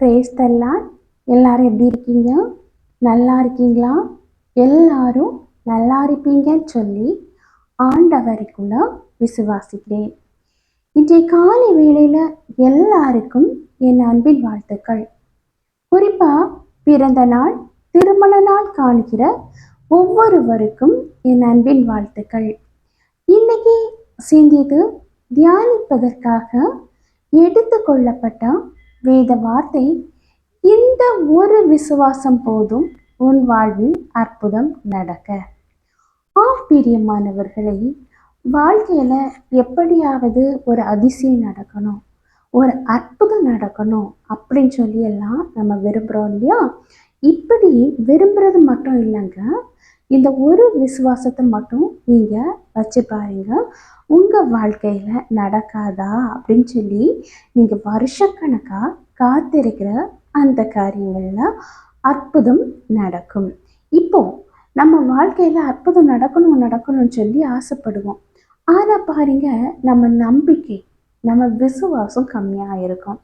Praise the Lord. எல்லாரும் எப்படி இருக்கீங்க? நல்லா இருக்கீங்களா? எல்லாரும் நல்லா இருப்பீங்கன்னு சொல்லி ஆண்டவருக்குள்ள விசுவாசிக்கிறேன். இன்றைய காலை வேளையில் எல்லாருக்கும் என் அன்பின் வாழ்த்துக்கள். குறிப்பாக பிறந்த நாள், திருமண நாள் காண்கிற ஒவ்வொருவருக்கும் என் அன்பின் வாழ்த்துக்கள். இன்னைக்கு சிந்தித்து தியானிப்பதற்காக எடுத்துக்கொள்ளப்பட்ட வேத வார்த்தை, இந்த ஒரு விசுவாசம் போதும் உன் வாழ்வில் அற்புதம் நடக்க. பிரியமானவர்களை, வாழ்க்கையில எப்படியாவது ஒரு அதிசயம் நடக்கணும், ஒரு அற்புதம் நடக்கணும் அப்படின்னு சொல்லி எல்லாம் நம்ம விரும்புகிறோம் இல்லையா? இப்படி விரும்புறது மட்டும் இல்லைங்க, இந்த ஒரு விசுவாசத்தை மட்டும் நீங்கள் வச்சு பாருங்க, உங்கள் வாழ்க்கையில் நடக்காதா அப்படின்னு சொல்லி நீங்கள் வருஷக்கணக்காக காத்திருக்கிற அந்த காரியங்களில் அற்புதம் நடக்கும். இப்போ நம்ம வாழ்க்கையில் அற்புதம் நடக்கணும்னு சொல்லி ஆசைப்படுவோம். ஆனால் பாருங்க, நம்ம நம்பிக்கை, நம்ம விசுவாசம் கம்மியாக இருக்கும்.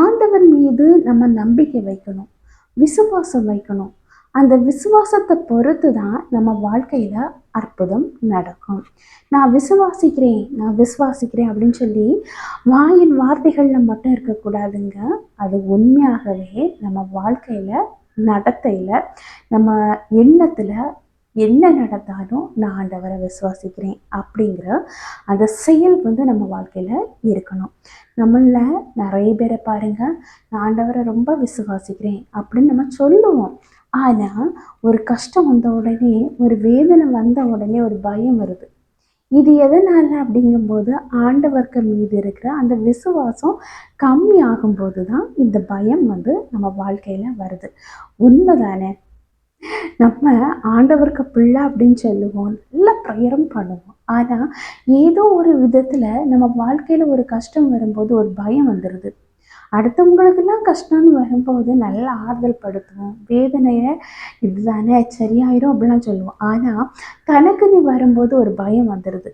ஆண்டவர் மீது நம்ம நம்பிக்கை வைக்கணும், விசுவாசம் வைக்கணும். அந்த விசுவாசத்தை பொறுத்து தான் நம்ம வாழ்க்கையில் அற்புதம் நடக்கும். நான் விசுவாசிக்கிறேன் அப்படின்னு சொல்லி வாயின் வார்த்தைகளில் மட்டும் இருக்கக்கூடாதுங்க. அது உண்மையாகவே நம்ம வாழ்க்கையில், நடத்தையில், நம்ம எண்ணத்தில் என்ன நடந்தாலும் நான் ஆண்டவரை விசுவாசிக்கிறேன் அப்படிங்கிற அந்த செயல் நம்ம வாழ்க்கையில் இருக்கணும். நம்மளில் நிறைய பேரை பாருங்கள், நான் ஆண்டவரை ரொம்ப விசுவாசிக்கிறேன் அப்படின்னு நம்ம சொல்லுவோம். ஆனால் ஒரு கஷ்டம் வந்த உடனே, ஒரு வேதனை வந்த உடனே ஒரு பயம் வருது. இது எதனால் அப்படிங்கும்போது, ஆண்டவருக்கு மீது இருக்கிற அந்த விசுவாசம் கம்மி ஆகும்போது தான் இந்த பயம் நம்ம வாழ்க்கையில் வருது. உண்மைதானே? நம்ம ஆண்டவருக்கு பிள்ளை அப்படின்னு சொல்லுவோம், நல்லா ப்ரேயரும் பண்ணுவோம். ஆனால் ஏதோ ஒரு விதத்தில் நம்ம வாழ்க்கையில் ஒரு கஷ்டம் வரும்போது ஒரு பயம் வந்துடுது. அடுத்தவங்களுக்கெல்லாம் கஷ்டம்னு வரும்போது நல்ல ஆறுதல் படுத்துவோம், வேதனையை இதுதானே சரியாயிரும் அப்படிலாம் சொல்லுவோம். ஆனால் தனக்குன்னு வரும்போது ஒரு பயம் வந்துடுது.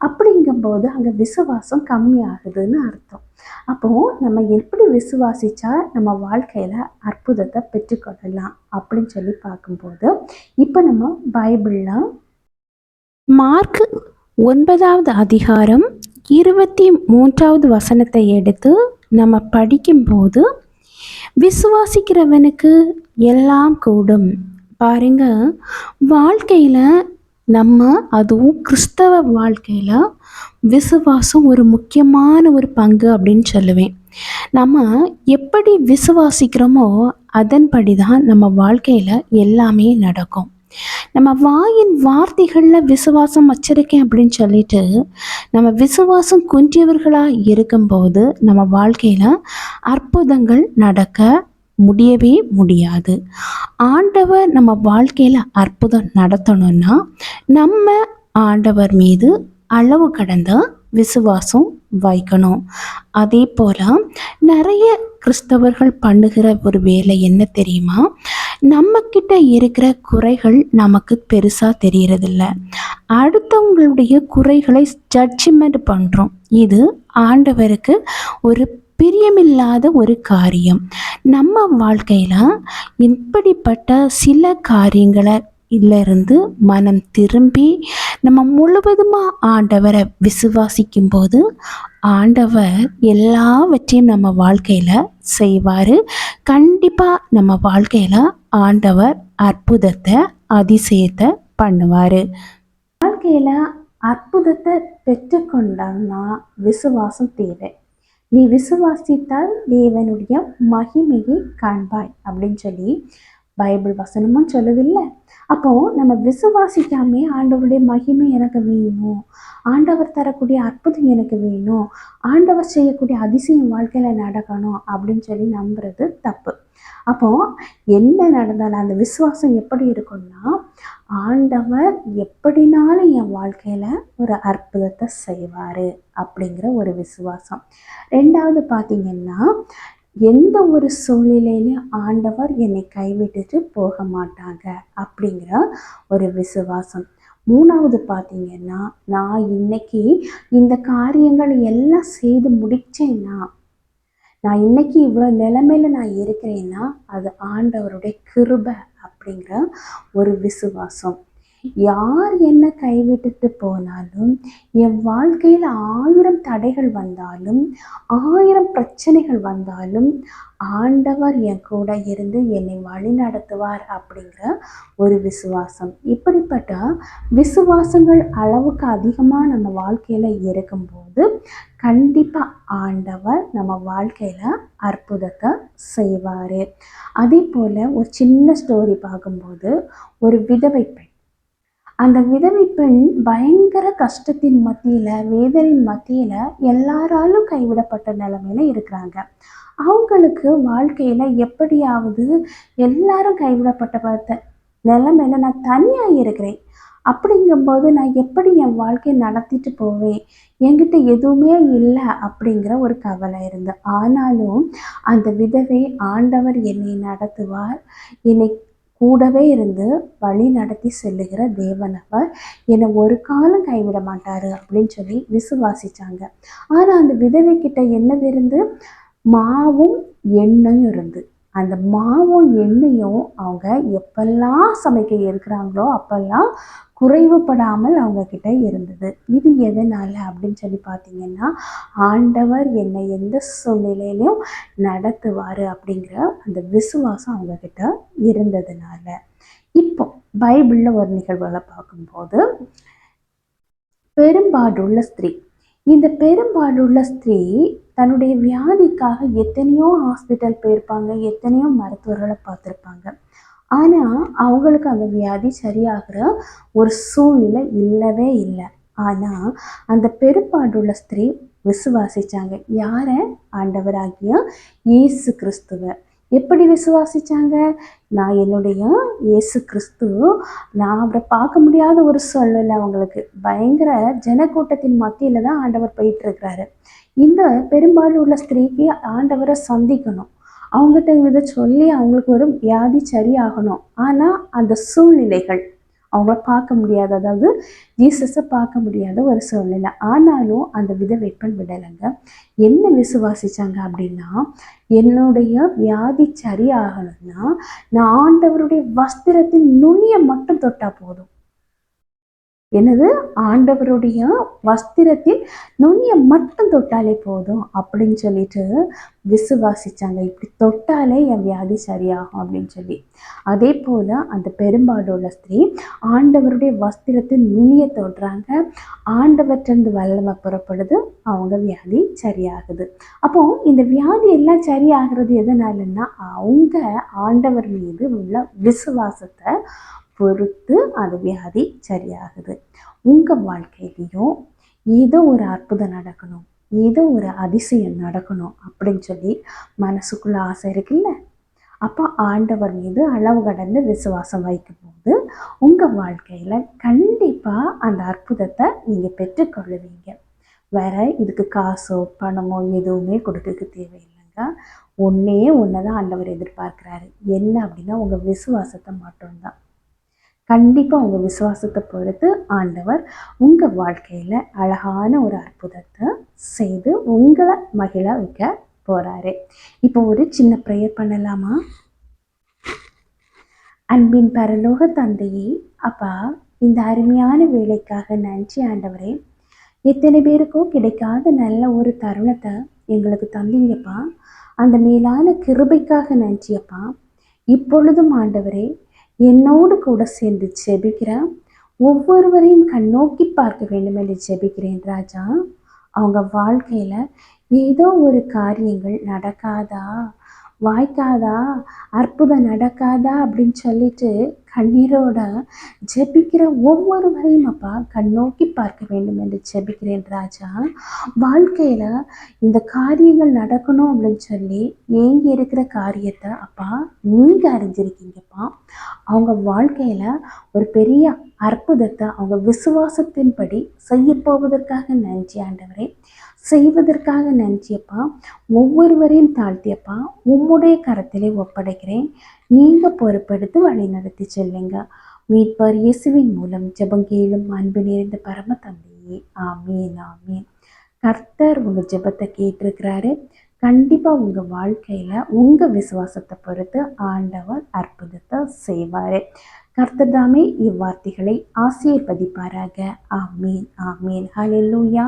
அப்படிங்கும்போது அங்கே விசுவாசம் கம்மி ஆகுதுன்னு அர்த்தம். அப்போது நம்ம எப்படி விசுவாசித்தா நம்ம வாழ்க்கையில் அற்புதத்தை பெற்றுக்கொள்ளலாம் அப்படின்னு சொல்லி பார்க்கும்போது, இப்போ நம்ம பைபிளில் மார்க் 9வது அதிகாரம் 23வது வசனத்தை எடுத்து நம்ம படிக்கும்போது, விசுவாசிக்கிறவனுக்கு எல்லாம் கூடும். பாருங்க, வாழ்க்கையில் நம்ம, அதுவும் கிறிஸ்தவ வாழ்க்கையில் விசுவாசம் ஒரு முக்கியமான ஒரு பங்கு அப்படின்னு சொல்லுவேன். நம்ம எப்படி விசுவாசிக்கிறோமோ அதன்படி தான் நம்ம வாழ்க்கையில் எல்லாமே நடக்கும். நம்ம வாயின் வார்த்தைகளில் விசுவாசம் வச்சிருக்கேன் அப்படின்னு சொல்லிட்டு நம்ம விசுவாசம் குன்றியவர்களாக இருக்கும்போது நம்ம வாழ்க்கையில் அற்புதங்கள் நடக்க முடியவே முடியாது. ஆண்டவர் நம்ம வாழ்க்கையில் அற்புதம் நடத்தணும்னா நம்ம ஆண்டவர் மீது அளவு கடந்த விசுவாசம் வைக்கணும். அதே போல் நிறைய கிறிஸ்தவர்கள் பண்ணுகிற ஒரு வேலை என்ன தெரியுமா? நம்மக்கிட்ட இருக்கிற குறைகள் நமக்கு பெருசாக தெரியறதில்ல, அடுத்தவங்களுடைய குறைகளை ஜட்ஜ்மெண்ட் பண்ணுறோம். இது ஆண்டவருக்கு ஒரு பிரியமில்லாத ஒரு காரியம். நம்ம வாழ்க்கையில் இப்படிப்பட்ட சில காரியங்களை இருந்து மனம் திரும்பி நம்ம முழுவதுமாக ஆண்டவரை விசுவாசிக்கும் போது ஆண்டவர் எல்லாவற்றையும் நம்ம வாழ்க்கையில் செய்வார். கண்டிப்பாக நம்ம வாழ்க்கையில் ஆண்டவர் அற்புதத்தை, அதிசயத்தை பண்ணுவார். வாழ்க்கையில் அற்புதத்தை பெற்றுக்கொண்டோம்னா விசுவாசம் தேவை. நீ விசுவாசித்தால் தேவனுடைய மகிமையை காண்பாய் அப்படின்னு சொல்லி பைபிள் வசனமும் சொல்லுதில்லை? அப்போது நம்ம விசுவாசிக்காமே ஆண்டவருடைய மகிமை எனக்கு வேணும், ஆண்டவர் தரக்கூடிய அற்புதம் எனக்கு வேணும், ஆண்டவர் செய்யக்கூடிய அதிசயம் வாழ்க்கையில் நடக்கணும் அப்படின்னு சொல்லி நம்புறது தப்பு. அப்போது என்ன நடந்தாலும் அந்த விசுவாசம் எப்படி இருக்கும்னா, ஆண்டவர் எப்படினாலும் என் வாழ்க்கையில் ஒரு அற்புதத்தை செய்வார் அப்படிங்கிற ஒரு விசுவாசம். ரெண்டாவது பார்த்திங்கன்னா, எந்த ஒரு சூழ்நிலையிலும் ஆண்டவர் என்னை கைவிட்டுட்டு போக மாட்டாங்க அப்படிங்கிற ஒரு விசுவாசம். மூணாவது பார்த்திங்கன்னா, நான் இன்னைக்கு இந்த காரியங்கள் எல்லாம் செய்து முடித்தேன்னா நான் இன்னைக்கு இவ்வளோ நிலைமையில நான் இருக்கிறேன்னா அது ஆண்டவருடைய கிருபை அப்படிங்கிற ஒரு விசுவாசம். யார் என்ன கைவிட்டுட்டு போனாலும், என் வாழ்க்கையில் 1000 தடைகள் வந்தாலும், 1000 பிரச்சனைகள் வந்தாலும், ஆண்டவர் என் கூட இருந்து என்னை வழி நடத்துவார் அப்படிங்கிற ஒரு விசுவாசம். இப்படிப்பட்ட விசுவாசங்கள் அளவுக்கு அதிகமாக நம்ம வாழ்க்கையில் இருக்கும்போது கண்டிப்பாக ஆண்டவர் நம்ம வாழ்க்கையில் அற்புதத்தை செய்வார். அதே போல் ஒரு சின்ன ஸ்டோரி பார்க்கும்போது, ஒரு விதவை பெண், அந்த விதவை பெண் பயங்கர கஷ்டத்தின் மத்தியில், வேதனையின் மத்தியில் எல்லாராலும் கைவிடப்பட்ட நிலைமையில இருக்கிறாங்க. அவங்களுக்கு வாழ்க்கையில் எப்படியாவது எல்லாரும் கைவிடப்பட்ட நிலைமையில நான் தனியாக இருக்கிறேன். அப்படிங்கும்போது நான் எப்படி என் வாழ்க்கையை நடத்திட்டு போவேன், என்கிட்ட எதுவுமே இல்லை அப்படிங்கிற ஒரு கவலை இருந்து. ஆனாலும் அந்த விதவை, ஆண்டவர் என்னை நடத்துவார், என்னை கூடவே இருந்து வழி நடத்தி செல்லுகிற தேவனவர், என்னை ஒரு காலம் கைவிட மாட்டார் அப்படின்னு சொல்லி விசுவாசித்தாங்க. ஆனால் அந்த விதவை கிட்ட என்னது இருந்து? மாவும் எண்ணெயும் இருந்து. அந்த மாவும் எண்ணெயும் அவங்க எப்பெல்லாம் சமைக்க இருக்கிறாங்களோ அப்பெல்லாம் குறைவுபடாமல் அவங்க கிட்ட இருந்தது. இது எதனால அப்படின்னு சொல்லி பார்த்தீங்கன்னா, ஆண்டவர் என்னை எந்த சூழ்நிலையிலையும் நடத்துவார் அப்படிங்கிற அந்த விசுவாசம் அவங்க கிட்ட இருந்ததுனால. இப்போ பைபிளில் ஒரு நிகழ்வுகளை பார்க்கும்போது, பெரும்பாடுள்ள ஸ்திரீ. இந்த பெரும்பாடுள்ள ஸ்திரீ தன்னுடைய வியாதிக்காக எத்தனையோ ஹாஸ்பிட்டல் போயிருப்பாங்க, எத்தனையோ மருத்துவர்களை பார்த்துருப்பாங்க. ஆனால் அவங்களுக்கு அந்த வியாதி சரியாகிற ஒரு சூழ்நிலை இல்லவே இல்லை. ஆனால் அந்த பெரும்பாடுள்ள ஸ்திரீ விசுவாசித்தாங்க. யாரை? ஆண்டவராகிய இயேசு கிறிஸ்துவை. எப்படி விசுவாசித்தாங்க? நான் என்னுடைய இயேசு கிறிஸ்து, நான் அவரை பார்க்க முடியாத ஒரு சூழ்நிலை, அவங்களுக்கு பயங்கர ஜனக்கூட்டத்தின் மத்தியில் தான் ஆண்டவர் போயிட்டுருக்கிறாரு. இந்த பெரும்பாலும் உள்ள ஸ்திரீக்கு ஆண்டவரை சந்திக்கணும், அவங்ககிட்ட இதை சொல்லி அவங்களுக்கு ஒரு வியாதி சரியாகணும். ஆனால் அந்த சூழ்நிலைகள் அவங்கள பார்க்க முடியாது, அதாவது ஜீசஸை பார்க்க முடியாத ஒரு சூழ்நிலை. ஆனாலும் அந்த விதவை பெண் விடலைங்க. என்ன விசுவாசித்தாங்க அப்படின்னா, என்னுடைய வியாதி சரியாகணும்னா நான் ஆண்டவருடைய வஸ்திரத்தின் நுனியை மட்டும் தொட்டால் போதும். என்னது? ஆண்டவருடைய வஸ்திரத்தில் நுனியை மட்டும் தொட்டாலே போதும் அப்படின்னு சொல்லிட்டு விசுவாசித்தாங்க. இப்படி தொட்டாலே என் வியாதி சரியாகும் அப்படின்னு சொல்லி. அதே போல் அந்த பெரும்பாடுள்ள ஸ்திரீ ஆண்டவருடைய வஸ்திரத்தின் நுனியை தொடுறாங்க. ஆண்டவற்றிலிருந்து வல்லமை புறப்படுது, அவங்க வியாதி சரியாகுது. அப்போ இந்த வியாதி எல்லாம் சரியாகிறது எதனாலன்னா, அவங்க ஆண்டவர் மீது உள்ள விசுவாசத்தை பொறுத்து அது வியாதி சரியாகுது. உங்கள் வாழ்க்கையிலையும் ஏதோ ஒரு அற்புதம் நடக்கணும், ஏதோ ஒரு அதிசயம் நடக்கணும் அப்படின்னு சொல்லி மனசுக்குள்ள ஆசை இருக்குல்ல? அப்போ ஆண்டவர் மீது அளவு கடந்து விசுவாசம் வைக்கும்போது உங்கள் வாழ்க்கையில் கண்டிப்பாக அந்த அற்புதத்தை நீங்கள் பெற்றுக்கொள்ளுவீங்க. வேற இதுக்கு காசோ பணமோ எதுவுமே கொடுக்க தேவையில்லைங்க. ஒன்றே ஒன்று தான் ஆண்டவர் எதிர்பார்க்குறாரு. என்ன அப்படின்னா, உங்கள் விசுவாசத்தை மட்டும்தான். கண்டிப்பாக உங்கள் விசுவாசத்தை பொறுத்து ஆண்டவர் உங்கள் வாழ்க்கையில் அழகான ஒரு அற்புதத்தை செய்து உங்களை மகிழ வைக்க போகிறாரு. இப்போ ஒரு சின்ன ப்ரேயர் பண்ணலாமா? அன்பின் பரலோக தந்தையே, அப்பா, இந்த அருமையான வேலைக்காக நன்றி ஆண்டவரே. எத்தனை பேருக்கோ கிடைக்காத நல்ல ஒரு தருணத்தை எங்களுக்கு தந்தீங்கப்பா. அந்த மேலான கிருபைக்காக நன்றியப்பா. இப்பொழுதும் ஆண்டவரே, என்னோடு கூட சேர்ந்து ஜெபிக்கிறேன். ஒவ்வொருவரையும் கண்ணோக்கி பார்க்க வேண்டும் என்று ஜெபிக்கிறேன் ராஜா. அவங்க வாழ்க்கையில் ஏதோ ஒரு காரியங்கள் நடக்காதா, வாய்க்காதா, அற்புதம் நடக்காதா அப்படின்னு சொல்லிட்டு கண்ணீரோட ஜெபிக்கிற ஒவ்வொருவரையும் அப்பா கண்ணோக்கி பார்க்க வேண்டும் என்று ஜெபிக்கிறேன் ராஜா. வாழ்க்கையில் இந்த காரியங்கள் நடக்கணும் அப்படின்னு சொல்லி ஏங்கி இருக்கிற காரியத்தை அப்பா நீங்கள் அறிஞ்சிருக்கீங்கப்பா. அவங்க வாழ்க்கையில் ஒரு பெரிய அற்புதத்தை அவங்க விசுவாசத்தின்படி செய்ய போவதற்காக நன்றி ஆண்டவரே. செய்வதற்காக நன்றியப்பா. ஒவ்வொருவரையும் தாழ்த்தியப்பா உம்முடைய கரத்திலே ஒப்படைக்கிறேன். நீங்கள் பொறுப்பெடுத்து வழி நடத்தி செல்லுங்க. மீட்பர் இயேசுவின் மூலம் ஜெபம் கேளும் அன்பு நிறைந்த பரம தந்தையே. ஆமீன், ஆமீன். கர்த்தர் உங்கள் ஜெபத்தை கேட்டிருக்கிறாரு. கண்டிப்பாக உங்கள் வாழ்க்கையில் உங்கள் விசுவாசத்தை பொறுத்து ஆண்டவர் அற்புதத்தை செய்வார். கர்த்தர் தாமே இவ்வார்த்தைகளை ஆசீர்வதிப்பாராக. ஆமீன் ஆமீன். ஹல்லேலூயா.